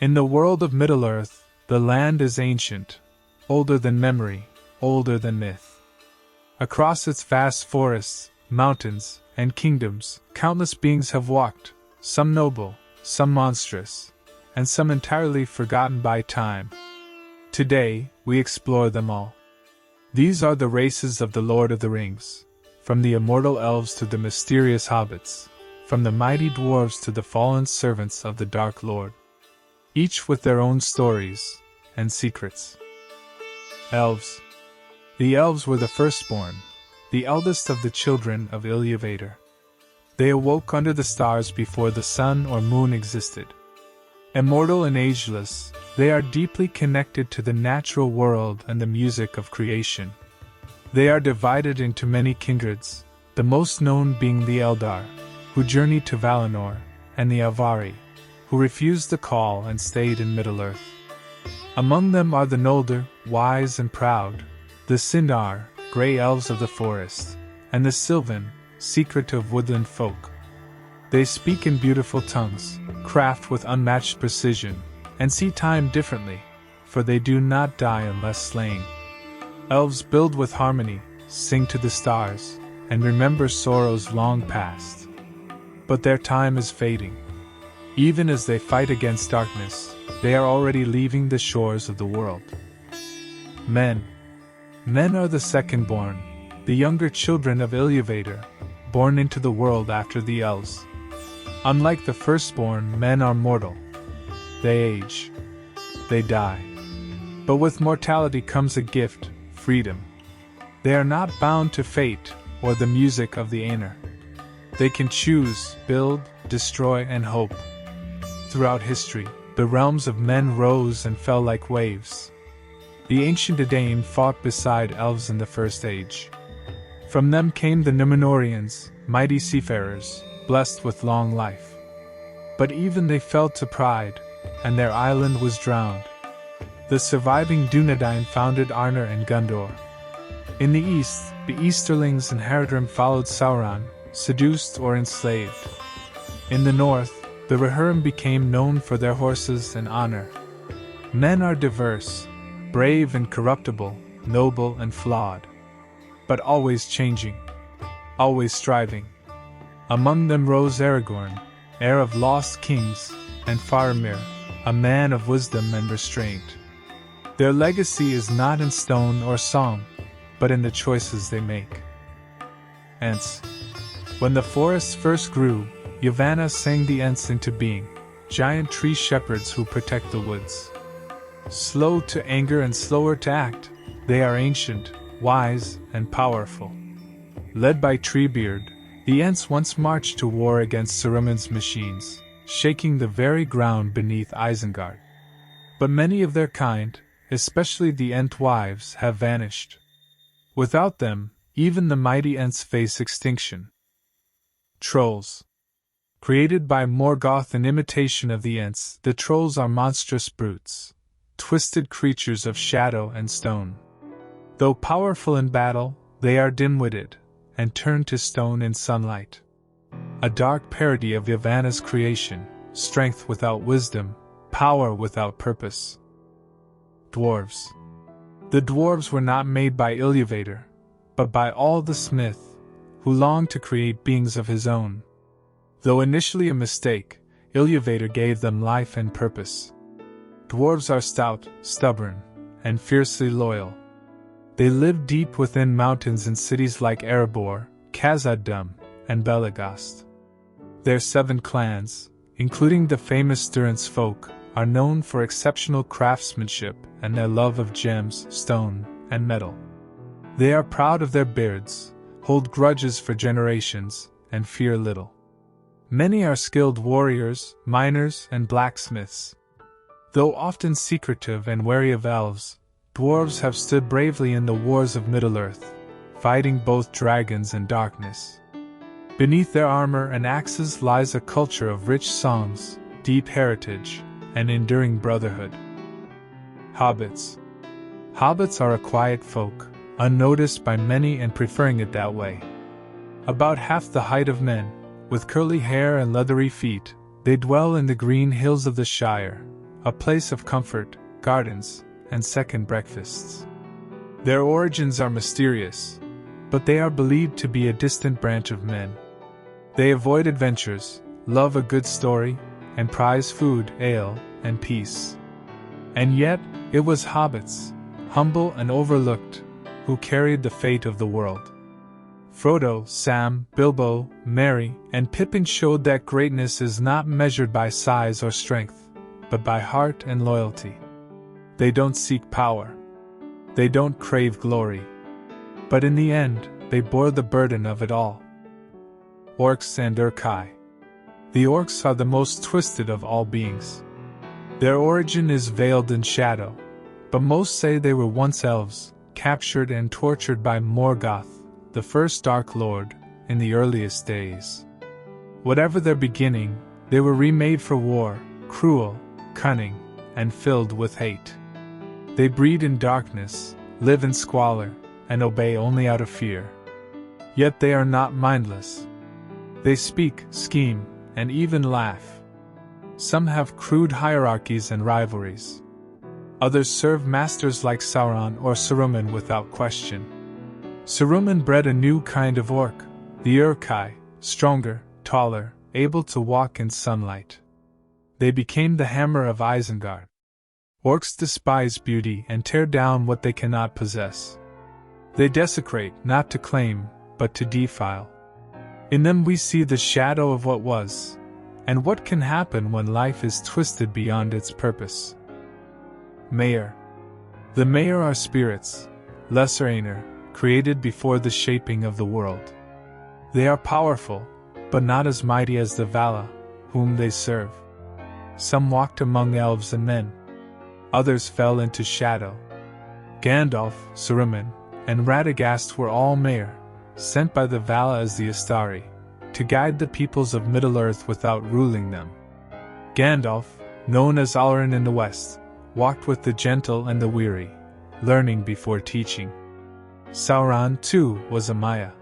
In the world of Middle-earth, the land is ancient, older than memory, older than myth. Across its vast forests, mountains, and kingdoms, countless beings have walked, some noble, some monstrous, and some entirely forgotten by time. Today, we explore them all. These are the races of the Lord of the Rings, from the immortal elves to the mysterious hobbits, from the mighty dwarves to the fallen servants of the Dark Lord, each with their own stories and secrets. Elves. The elves were the firstborn, the eldest of the children of Iluvatar. They awoke under the stars before the sun or moon existed. Immortal and ageless, they are deeply connected to the natural world and the music of creation. They are divided into many kindreds, the most known being the Eldar, who journeyed to Valinor, and the Avari, who refused the call and stayed in Middle-earth. Among them are the Noldor, wise and proud, the Sindar, grey elves of the forest, and the Sylvan, secretive woodland folk. They speak in beautiful tongues, craft with unmatched precision, and see time differently, for they do not die unless slain. Elves build with harmony, sing to the stars, and remember sorrows long past. But their time is fading. Even as they fight against darkness, they are already leaving the shores of the world. Men. Men are the second-born, the younger children of Iluvatar, born into the world after the elves. Unlike the firstborn, men are mortal. They age. They die. But with mortality comes a gift, freedom. They are not bound to fate or the music of the Ainur. They can choose, build, destroy, and hope. Throughout history, the realms of men rose and fell like waves. The ancient Edain fought beside elves in the First Age. From them came the Númenóreans, mighty seafarers, blessed with long life. But even they fell to pride, and their island was drowned. The surviving Dúnedain founded Arnor and Gondor. In the east, the Easterlings and Haradrim followed Sauron, seduced or enslaved. In the north, the Rohirrim became known for their horses and honor. Men are diverse, brave and corruptible, noble and flawed. But always changing, always striving. Among them rose Aragorn, heir of lost kings, and Faramir, a man of wisdom and restraint. Their legacy is not in stone or song, but in the choices they make. Ents. When the forests first grew, Yavanna sang the Ents into being, giant tree shepherds who protect the woods. Slow to anger and slower to act, they are ancient, wise, and powerful. Led by Treebeard, the Ents once marched to war against Saruman's machines, shaking the very ground beneath Isengard. But many of their kind, especially the Ent wives, have vanished. Without them, even the mighty Ents face extinction. Trolls. Created by Morgoth in imitation of the Ents, the trolls are monstrous brutes, twisted creatures of shadow and stone. Though powerful in battle, they are dim-witted, and turn to stone in sunlight. A dark parody of Yavanna's creation, strength without wisdom, power without purpose. Dwarves. The dwarves were not made by Iluvatar, but by All the Smith, who longed to create beings of his own. Though initially a mistake, Iluvatar gave them life and purpose. Dwarves are stout, stubborn, and fiercely loyal. They live deep within mountains in cities like Erebor, Khazad-dûm, and Belagast. Their 7 clans, including the famous Durance folk, are known for exceptional craftsmanship and their love of gems, stone, and metal. They are proud of their beards, hold grudges for generations, and fear little. Many are skilled warriors, miners, and blacksmiths. Though often secretive and wary of elves, dwarves have stood bravely in the wars of Middle-earth, fighting both dragons and darkness. Beneath their armor and axes lies a culture of rich songs, deep heritage, and enduring brotherhood. Hobbits. Hobbits are a quiet folk, unnoticed by many and preferring it that way. About half the height of men, with curly hair and leathery feet, they dwell in the green hills of the Shire, a place of comfort, gardens, and second breakfasts. Their origins are mysterious, but they are believed to be a distant branch of men. They avoid adventures, love a good story, and prize food, ale, and peace. And yet, it was hobbits, humble and overlooked, who carried the fate of the world. Frodo, Sam, Bilbo, Merry, and Pippin showed that greatness is not measured by size or strength, but by heart and loyalty. They don't seek power. They don't crave glory. But in the end, they bore the burden of it all. Orcs and Uruk-hai. The Orcs are the most twisted of all beings. Their origin is veiled in shadow, but most say they were once elves, captured and tortured by Morgoth, the first Dark Lord, in the earliest days. Whatever their beginning, they were remade for war, cruel, cunning, and filled with hate. They breed in darkness, live in squalor, and obey only out of fear. Yet they are not mindless. They speak, scheme, and even laugh. Some have crude hierarchies and rivalries. Others serve masters like Sauron or Saruman without question. Saruman bred a new kind of orc, the Uruk-hai, stronger, taller, able to walk in sunlight. They became the hammer of Isengard. Orcs despise beauty and tear down what they cannot possess. They desecrate, not to claim, but to defile. In them we see the shadow of what was, and what can happen when life is twisted beyond its purpose. Maiar. The Maiar are spirits, lesser Ainur, created before the shaping of the world. They are powerful, but not as mighty as the Valar, whom they serve. Some walked among elves and men. Others fell into shadow. Gandalf, Saruman, and Radagast were all Maiar, sent by the Valar as the Astari, to guide the peoples of Middle-earth without ruling them. Gandalf, known as Alrin in the West, walked with the gentle and the weary, learning before teaching. Sauron, too, was a Maiar.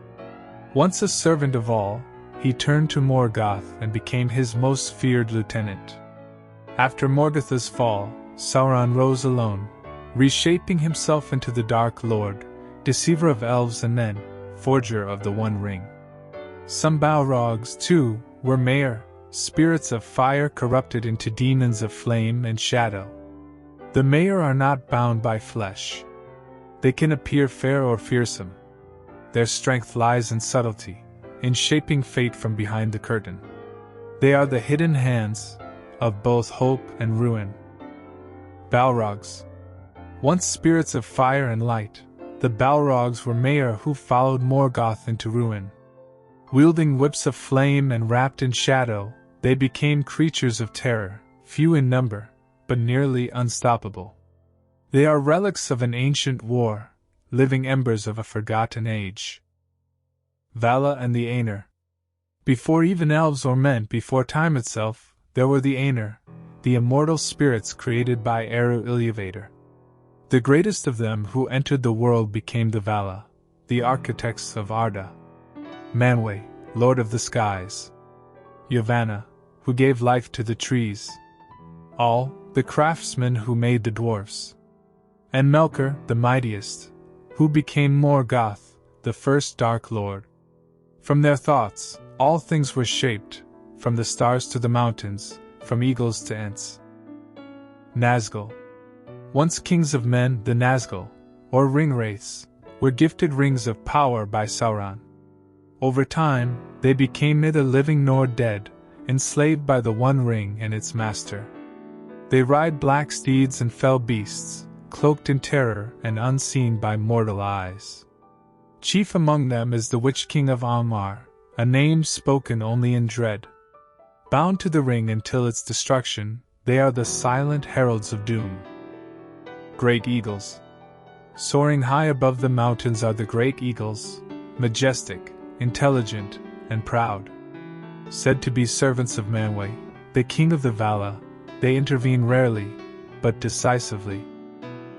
Once a servant of all, he turned to Morgoth and became his most feared lieutenant. After Morgoth's fall, Sauron rose alone, reshaping himself into the Dark Lord, deceiver of elves and men, forger of the One Ring. Some Balrogs, too, were Maiar, spirits of fire corrupted into demons of flame and shadow. The Maiar are not bound by flesh. They can appear fair or fearsome. Their strength lies in subtlety, in shaping fate from behind the curtain. They are the hidden hands of both hope and ruin. Balrogs. Once spirits of fire and light, the Balrogs were Maiar who followed Morgoth into ruin. Wielding whips of flame and wrapped in shadow, they became creatures of terror, few in number, but nearly unstoppable. They are relics of an ancient war, living embers of a forgotten age. Valar and the Ainur. Before even elves or men, before time itself, there were the Ainur, the immortal spirits created by Eru Iluvatar. The greatest of them who entered the world became the Valar, the architects of Arda. Manwë, lord of the skies. Yavanna, who gave life to the trees. All, the craftsmen who made the dwarfs. And Melkor, the mightiest, who became Morgoth, the first Dark Lord. From their thoughts, all things were shaped, from the stars to the mountains, from eagles to Ents. Nazgûl. Once kings of men, the Nazgûl, or Ringwraiths, were gifted rings of power by Sauron. Over time, they became neither living nor dead, enslaved by the One Ring and its master. They ride black steeds and fell beasts, cloaked in terror and unseen by mortal eyes. Chief among them is the Witch King of Angmar, a name spoken only in dread. Bound to the ring until its destruction, they are the silent heralds of doom. Great Eagles. Soaring high above the mountains are the great eagles, majestic, intelligent, and proud. Said to be servants of Manwë, the king of the Valar, they intervene rarely, but decisively.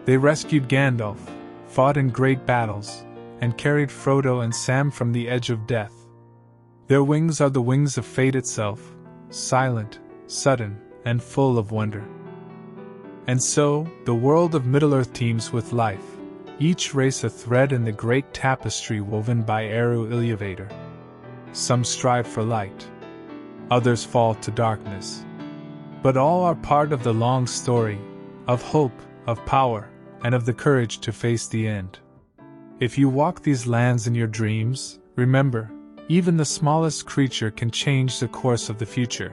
They rescued Gandalf, fought in great battles, and carried Frodo and Sam from the edge of death. Their wings are the wings of fate itself, silent, sudden, and full of wonder. And so, the world of Middle-earth teems with life, each race a thread in the great tapestry woven by Eru Iluvatar. Some strive for light. Others fall to darkness. But all are part of the long story, of hope, of power, and of the courage to face the end. If you walk these lands in your dreams, remember, even the smallest creature can change the course of the future.